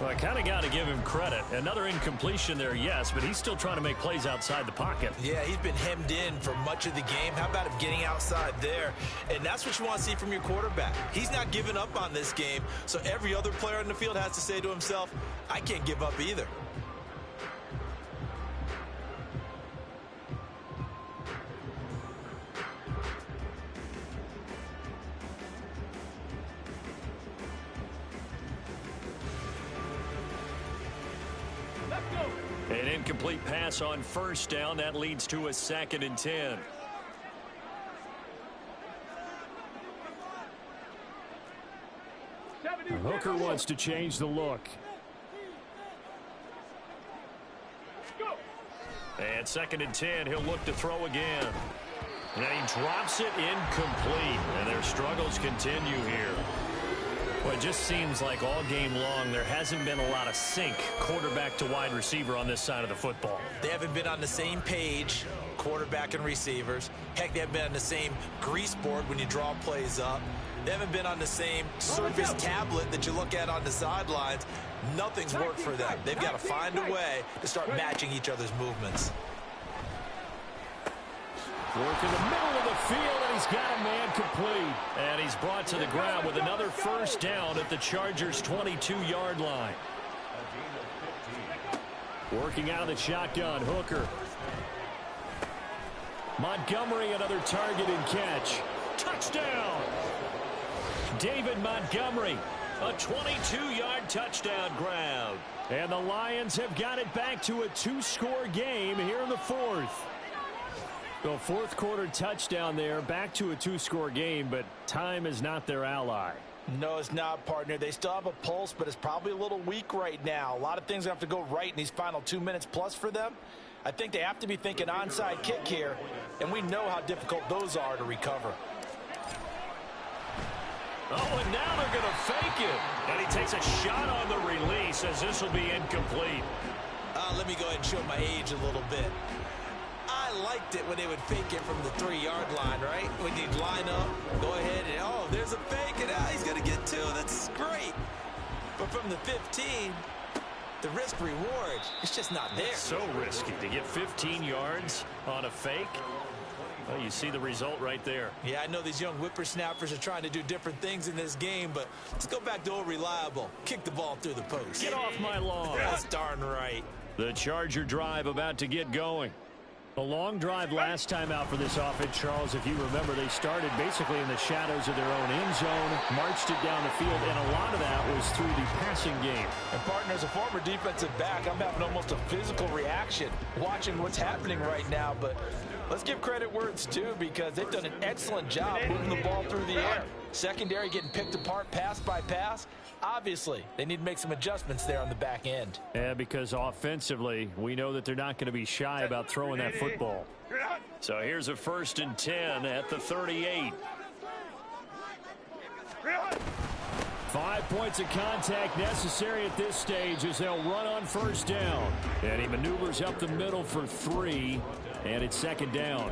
Well, I kind of got to give him credit. Another incompletion there, yes, but he's still trying to make plays outside the pocket. Yeah, he's been hemmed in for much of the game. How about him getting outside there? And that's what you want to see from your quarterback. He's not giving up on this game, so every other player in the field has to say to himself, I can't give up either. An incomplete pass on first down. That leads to a 2nd and 10. Hooker wants to change the look. And 2nd and 10. He'll look to throw again. And he drops it incomplete. And their struggles continue here. Well, it just seems like all game long there hasn't been a lot of sync quarterback to wide receiver on this side of the football. They haven't been on the same page, quarterback and receivers. Heck, they haven't been on the same grease board when you draw plays up. They haven't been on the same Surface tablet that you look at on the sidelines. Nothing's worked for them. They've got to find a way to start matching each other's movements. Work in the middle of the field, and he's got a man complete. And he's brought to the ground with another first down at the Chargers' 22-yard line. Working out of the shotgun, Hooker. Montgomery, another target and catch. Touchdown! David Montgomery, a 22-yard touchdown grab. And the Lions have got it back to a 2-score game here in the 4th. The 4th quarter touchdown there, back to a 2-score game, but time is not their ally. No, it's not, partner. They still have a pulse, but it's probably a little weak right now. A lot of things have to go right in these final 2 minutes plus for them. I think they have to be thinking onside kick here, and we know how difficult those are to recover. Oh, and now they're going to fake it. And he takes a shot on the release as this will be incomplete. Let me go ahead and show my age a little bit. I liked it when they would fake it from the 3-yard line, right? When you'd line up, go ahead and, oh, there's a fake, and he's going to get 2. That's great. But from the 15, the risk-reward, it's just not there. It's so risky to get 15 yards on a fake. Well, you see the result right there. Yeah, I know these young whippersnappers are trying to do different things in this game, but let's go back to old reliable. Kick the ball through the post. Get off my lawn. That's darn right. The Charger drive about to get going. A long drive last time out for this offense, Charles. If you remember, they started basically in the shadows of their own end zone, marched it down the field, and a lot of that was through the passing game. And, partner, as a former defensive back, I'm having almost a physical reaction watching what's happening right now. But let's give credit where it's due, because they've done an excellent job moving the ball through the air. Secondary getting picked apart pass by pass. Obviously, they need to make some adjustments there on the back end. Yeah, because offensively, we know that they're not going to be shy about throwing that football. So here's a 1st and 10 at the 38. 5 points of contact necessary at this stage as they'll run on 1st down. And he maneuvers up the middle for 3, and it's 2nd down.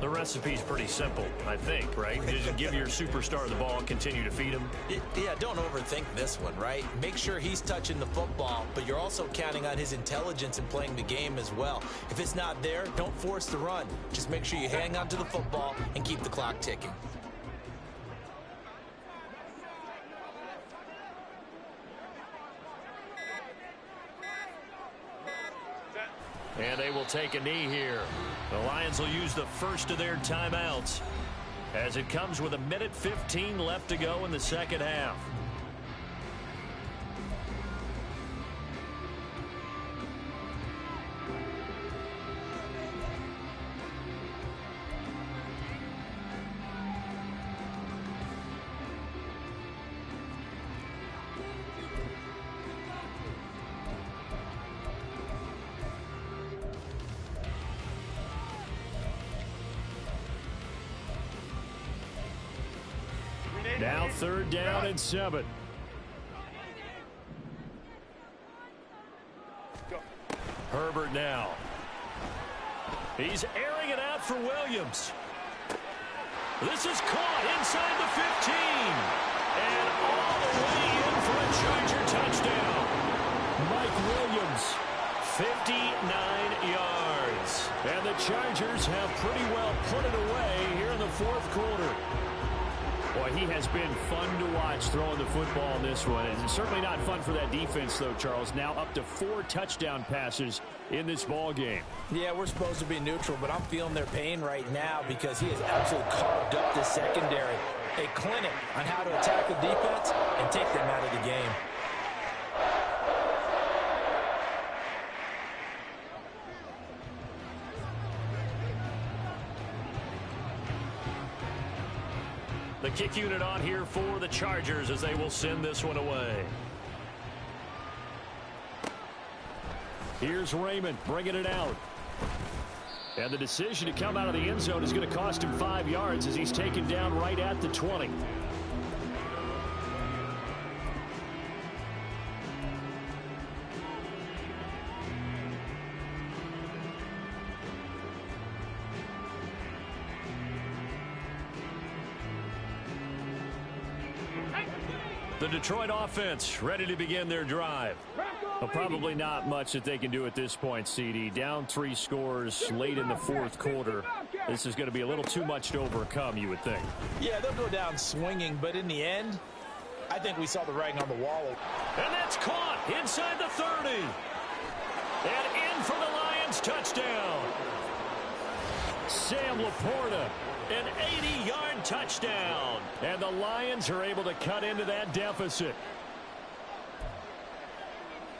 The recipe's pretty simple, I think, right? Just give your superstar the ball, continue to feed him. Yeah, don't overthink this one, right? Make sure he's touching the football, but you're also counting on his intelligence in playing the game as well. If it's not there, don't force the run. Just make sure you hang on to the football and keep the clock ticking. And they will take a knee here. The Lions will use the first of their timeouts as it comes with 1:15 left to go in the second half. Now 3rd down and 7. Herbert now. He's airing it out for Williams. This is caught inside the 15. And all the way in for a Charger touchdown. Mike Williams. 59 yards. And the Chargers have pretty well put it away here in the 4th quarter. Boy, he has been fun to watch throwing the football in this one. And it's certainly not fun for that defense, though, Charles. Now up to 4 touchdown passes in this ball game. Yeah, we're supposed to be neutral, but I'm feeling their pain right now because he has absolutely carved up the secondary. A clinic on how to attack the defense and take them out of the game. The kick unit on here for the Chargers as they will send this one away. Here's Raymond bringing it out. And the decision to come out of the end zone is going to cost him 5 yards as he's taken down right at the 20. The Detroit offense ready to begin their drive. Well, probably not much that they can do at this point, CD. Down 3 scores late in the 4th quarter. This is going to be a little too much to overcome, you would think. Yeah, they'll go down swinging, but in the end, I think we saw the writing on the wall. And that's caught inside the 30. And in for the Lions touchdown. Sam Laporta. An 80-yard touchdown. And the Lions are able to cut into that deficit.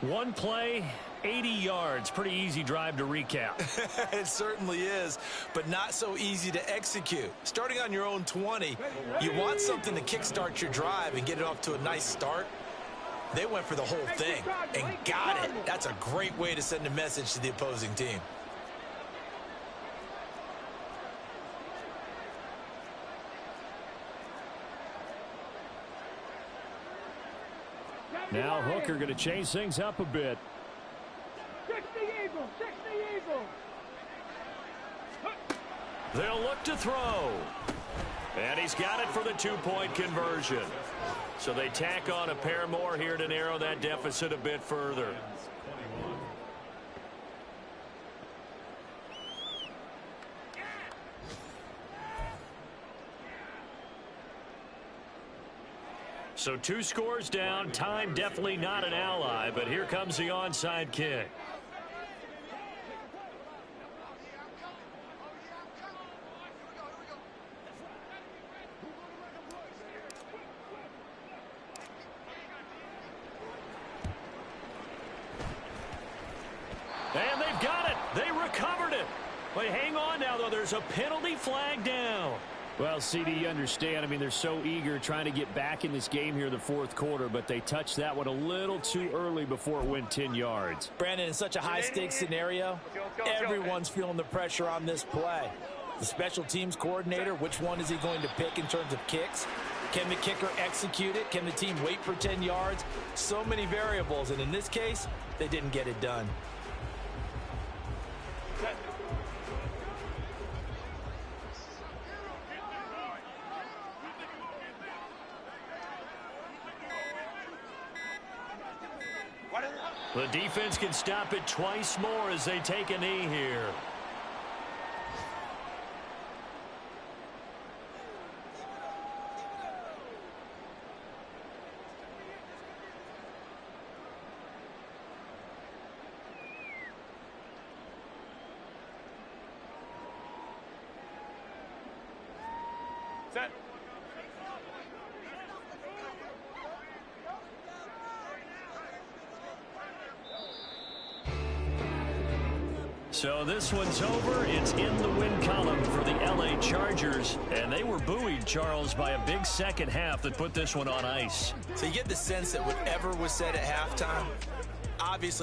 One play, 80 yards. Pretty easy drive to recap. It certainly is, but not so easy to execute. Starting on your own 20, you want something to kickstart your drive and get it off to a nice start. They went for the whole thing and got it. That's a great way to send a message to the opposing team. Now Hooker going to change things up a bit. 60 Eagles, 60 Eagles. They'll look to throw. And he's got it for the 2-point conversion. So they tack on a pair more here to narrow that deficit a bit further. So 2 scores down. Time definitely not an ally, but here comes the onside kick. And they've got it. They recovered it. But hang on now, though. There's a penalty flag down. Well, CD, you understand. I mean, they're so eager trying to get back in this game here in the fourth quarter, but they touched that one a little too early before it went 10 yards. Brandon, in such a high-stakes scenario, everyone's feeling the pressure on this play. The special teams coordinator, which one is he going to pick in terms of kicks? Can the kicker execute it? Can the team wait for 10 yards? So many variables, and in this case, they didn't get it done. The defense can stop it twice more as they take a knee here. Set. So this one's over. It's in the win column for the LA Chargers. And they were buoyed, Charles, by a big second half that put this one on ice. So you get the sense that whatever was said at halftime, obviously